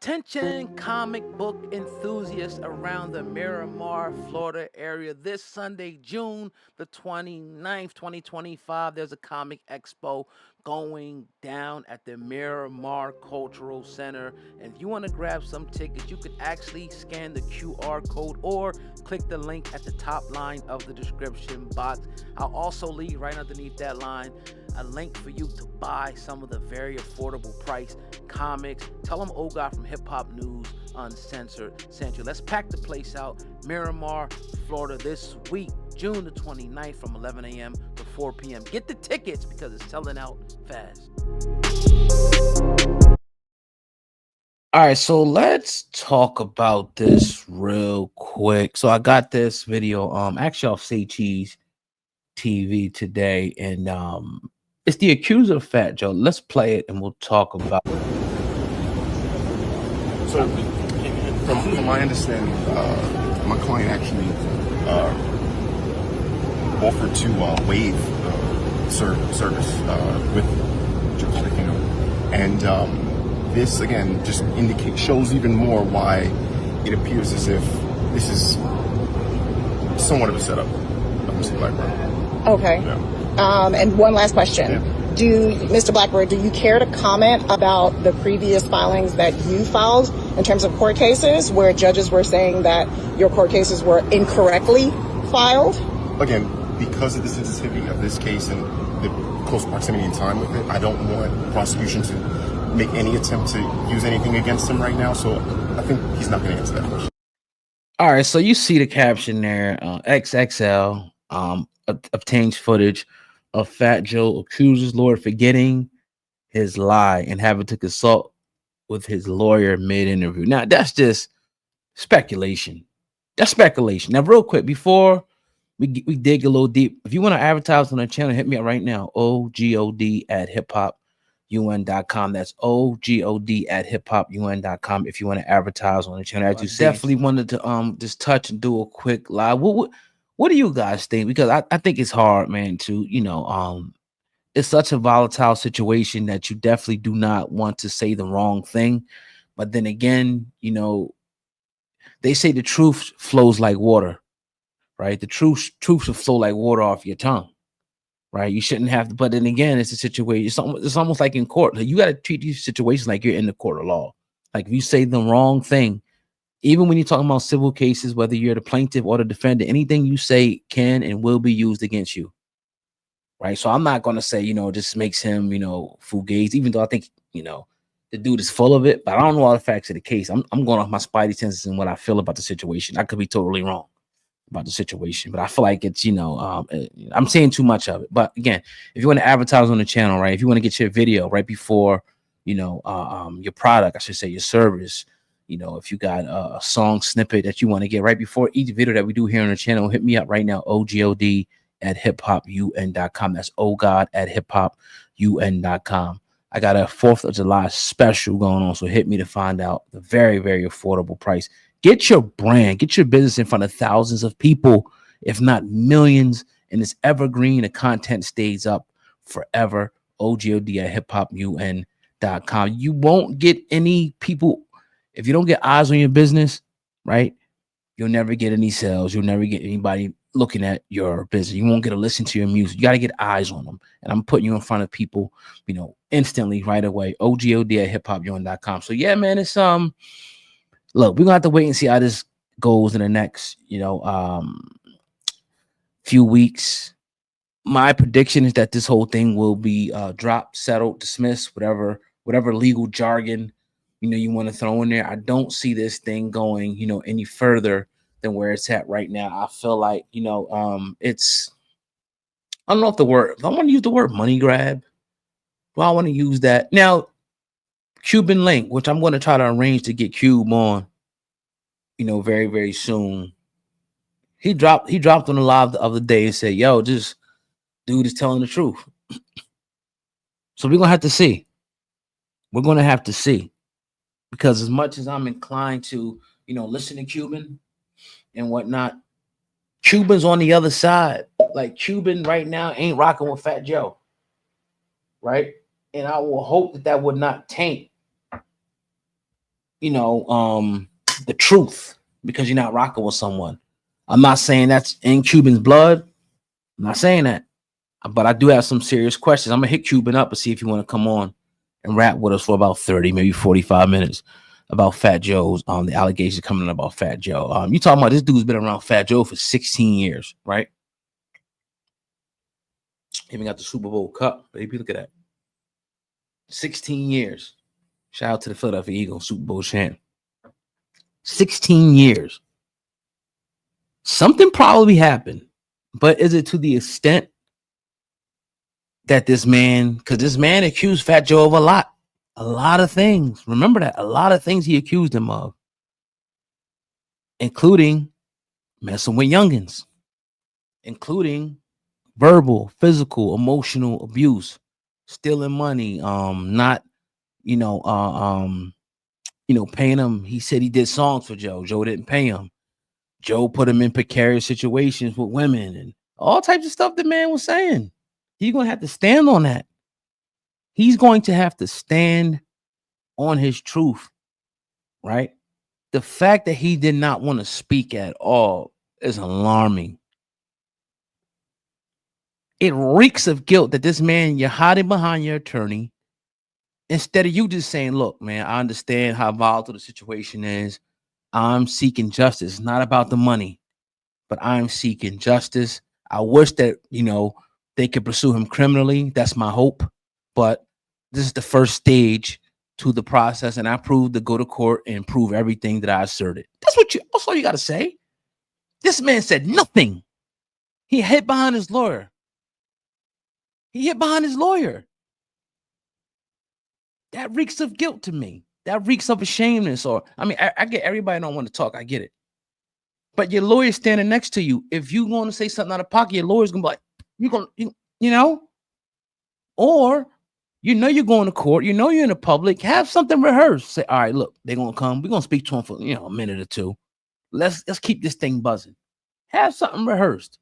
Attention comic book enthusiasts around the Miramar, Florida area. This Sunday, June the 29th, 2025, there's a comic expo going down at the Miramar Cultural Center. And if you want to grab some tickets, you could actually scan the QR code or click the link at the top line of the description box. I'll also leave right underneath that line a link for you to buy some of the very affordable price comics. Tell them old guy from Hip Hop News Uncensored sent you. Let's pack the place out. Miramar, Florida, this week, June the 29th from 11 a.m. to 4 p.m. Get the tickets because it's selling out fast. All right, so let's talk about this real quick. So I got this video actually off Say Cheese TV today, and it's the accuser of Fat Joe. Let's play it and we'll talk about it. So, from my understanding, my client actually offered to waive service with jurisdiction, and this again just shows even more why it appears as if this is somewhat of a setup of Mr. Blackburn. Okay. Yeah. And one last question. Yeah. Mr. Blackburn, do you care to comment about the previous filings that you filed in terms of court cases where judges were saying that your court cases were incorrectly filed? Again, because of the sensitivity of this case and the close proximity in time with it, I don't want the prosecution to make any attempt to use anything against him right now. So I think he's not going to answer that question. All right, so you see the caption there. XXL obtains footage of Fat Joe accuses lawyer forgetting his lie and having to consult with his lawyer mid-interview. Now, that's just speculation. That's speculation. Now, real quick, before we dig a little deep, if you want to advertise on the channel, hit me up right now. OGOD@hiphopun.com. That's OGOD@hiphopun.com if you want to advertise on the channel. As you definitely wanted to just touch and do a quick live. What do you guys think? Because I think it's hard, man, to, it's such a volatile situation that you definitely do not want to say the wrong thing. But then again, they say the truth flows like water, right? The truth should flow like water off your tongue, right? You shouldn't have to, but then again, it's a situation. It's almost like in court. Like you got to treat these situations like you're in the court of law. Like if you say the wrong thing, even when you're talking about civil cases, whether you're the plaintiff or the defendant, anything you say can and will be used against you. Right. So I'm not going to say, this makes him, fugazi, even though I think, the dude is full of it. But I don't know all the facts of the case. I'm going off my spidey senses and what I feel about the situation. I could be totally wrong about the situation, but I feel like it's, I'm saying too much of it. But again, if you want to advertise on the channel, right, if you want to get your video right before, your product, I should say your service, if you got a song snippet that you want to get right before each video that we do here on the channel, hit me up right now, OGOD@hiphopun.com. That's OGOD@hiphopun.com. I got a 4th of July special going on, so hit me to find out the very, very affordable price. Get your brand, get your business in front of thousands of people, if not millions, and it's evergreen. The content stays up forever. OGOD@hiphopun.com. You won't get any people. If you don't get eyes on your business, right, you'll never get any sales. You'll never get anybody looking at your business. You won't get to listen to your music. You got to get eyes on them. And I'm putting you in front of people, instantly right away. OGOD@hiphopun.com. So yeah, man, it's look, we're gonna have to wait and see how this goes in the next, few weeks. My prediction is that this whole thing will be dropped, settled, dismissed, whatever legal jargon you want to throw in there. I don't see this thing going, any further than where it's at right now. I feel like, it's, I don't know if I want to use the word money grab. Do I want to use that? Now, Cuban Link, which I'm going to try to arrange to get Cube on, very, very soon. He dropped on the live the other day and said, yo, this dude is telling the truth. So we're going to have to see. We're going to have to see. Because as much as I'm inclined to, listen to Cuban and whatnot, Cuban's on the other side. Like Cuban right now ain't rocking with Fat Joe. Right? And I will hope that would not taint the truth because you're not rocking with someone. I'm not saying that's in Cuban's blood. I'm not saying that. But I do have some serious questions. I'm gonna hit Cuban up and see if you want to come on and rap with us for about 30, maybe 45 minutes about Fat Joe's the allegations coming in about Fat Joe. You talking about this dude's been around Fat Joe for 16 years, right? Even got the Super Bowl cup, baby. Look at that. 16 years. Shout out to the Philadelphia Eagles, Super Bowl champ. 16 years. Something probably happened, but is it to the extent that this man, because this man accused Fat Joe of a lot of things. Remember that, a lot of things he accused him of, including messing with youngins, including verbal, physical, emotional abuse, stealing money, not, paying him. He said he did songs for Joe. Joe didn't pay him. Joe put him in precarious situations with women and all types of stuff the man was saying. He's going to have to stand on that. He's going to have to stand on his truth, right? The fact that he did not want to speak at all is alarming. It reeks of guilt that this man, you're hiding behind your attorney instead of you just saying, look, man, I understand how volatile the situation is. I'm seeking justice. It's not about the money, but I'm seeking justice. I wish that, they could pursue him criminally. That's my hope. But this is the first stage to the process, and I proved to go to court and prove everything that I asserted. That's all you got to say. This man said nothing. He hid behind his lawyer. That reeks of guilt to me. That reeks of ashaminess. I get everybody don't want to talk. I get it. But your lawyer's standing next to you. If you want to say something out of pocket, your lawyer's going to be like, or you're going to court, you're in the public, have something rehearsed. Say, all right, look, they're going to come. We're going to speak to them for, a minute or two. Let's keep this thing buzzing. Have something rehearsed.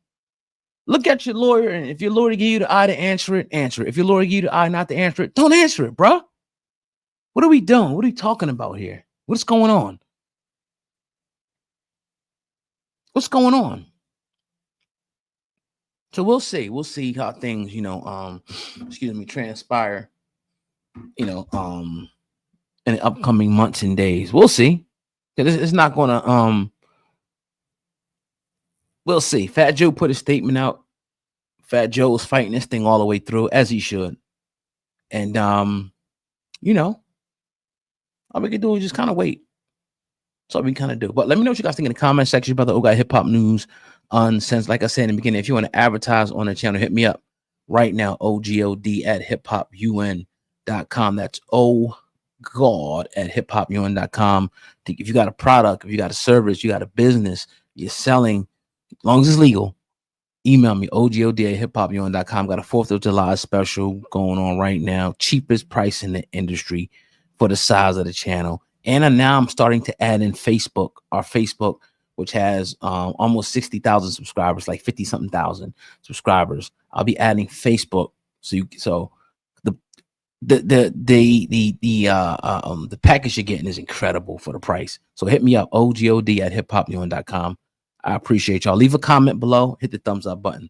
Look at your lawyer, and if your lawyer give you the eye to answer it, answer it. If your lawyer give you the eye not to answer it, don't answer it, bro. What are we doing? What are we talking about here? What's going on? So we'll see. We'll see how things, transpire, in the upcoming months and days. We'll see. It's not gonna we'll see. Fat Joe put a statement out. Fat Joe was fighting this thing all the way through, as he should. And all we can do is just kind of wait. That's all we kind of do. But let me know what you guys think in the comment section about the O Got Hip Hop News Uncensored. Like I said in the beginning, if you want to advertise on the channel, hit me up right now. OGOD at hiphopun.com. That's OGOD at hiphopun.com. If you got a product, if you got a service, you got a business, you're selling, as long as it's legal, email me, OGOD at hiphopun.com. Got a 4th of July special going on right now. Cheapest price in the industry for the size of the channel. And now I'm starting to add in Facebook, our Facebook, which has almost 60,000 subscribers, like 50 something thousand subscribers. I'll be adding Facebook. So the package you're getting is incredible for the price. So hit me up, OGOD at hiphopun.com. I appreciate y'all. Leave a comment below, hit the thumbs up button.